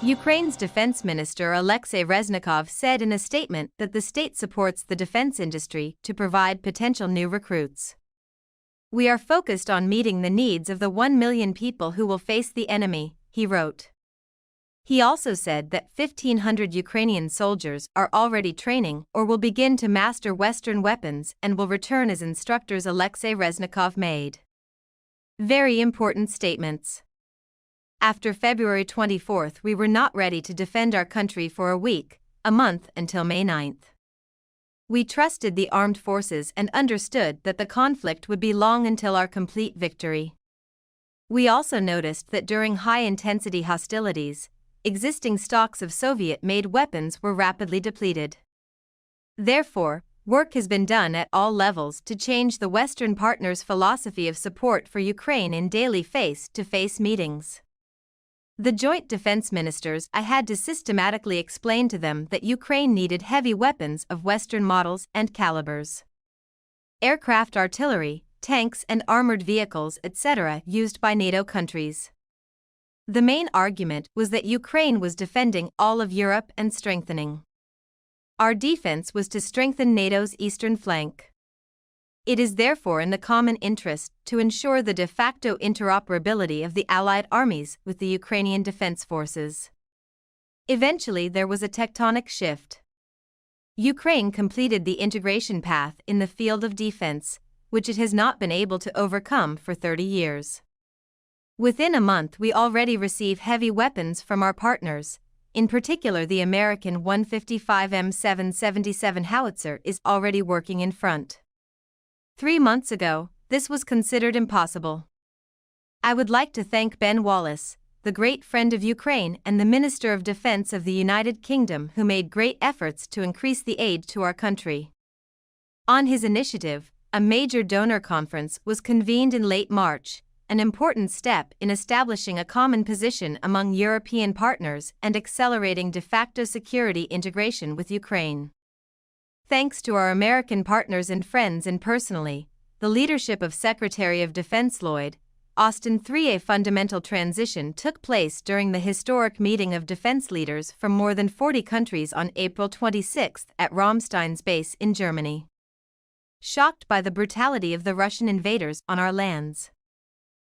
Ukraine's Defense Minister Alexei Reznikov said in a statement that the state supports the defense industry to provide potential new recruits. "We are focused on meeting the needs of the 1 million people who will face the enemy," he wrote. He also said that 1,500 Ukrainian soldiers are already training or will begin to master Western weapons and will return as instructors, Alexei Reznikov made. Very important statements. After February 24, we were not ready to defend our country for a week, a month until May 9. We trusted the armed forces and understood that the conflict would be long until our complete victory. We also noticed that during high-intensity hostilities, existing stocks of Soviet-made weapons were rapidly depleted. Therefore, work has been done at all levels to change the Western partners' philosophy of support for Ukraine in daily face-to-face meetings. The joint defense ministers, I had to systematically explain to them that Ukraine needed heavy weapons of Western models and calibers. Aircraft artillery, tanks and armored vehicles, etc. used by NATO countries. The main argument was that Ukraine was defending all of Europe and strengthening. Our defense was to strengthen NATO's eastern flank. It is therefore in the common interest to ensure the de facto interoperability of the Allied armies with the Ukrainian defense forces. Eventually, there was a tectonic shift. Ukraine completed the integration path in the field of defense, which it has not been able to overcome for 30 years. Within a month, we already receive heavy weapons from our partners. In particular, the American 155 M777 howitzer is already working in front. 3 months ago, this was considered impossible. I would like to thank Ben Wallace, the great friend of Ukraine and the Minister of Defense of the United Kingdom, who made great efforts to increase the aid to our country. On his initiative, a major donor conference was convened in late March, an important step in establishing a common position among European partners and accelerating de facto security integration with Ukraine. Thanks to our American partners and friends and personally, the leadership of Secretary of Defense Lloyd Austin III, a fundamental transition took place during the historic meeting of defense leaders from more than 40 countries on April 26 at Ramstein's base in Germany. Shocked by the brutality of the Russian invaders on our lands,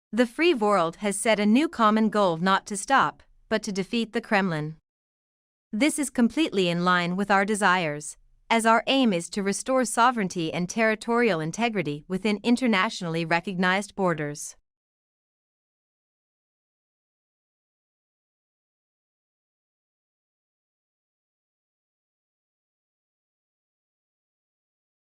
the free world has set a new common goal: not to stop, but to defeat the Kremlin. This is completely in line with our desires, as our aim is to restore sovereignty and territorial integrity within internationally recognized borders.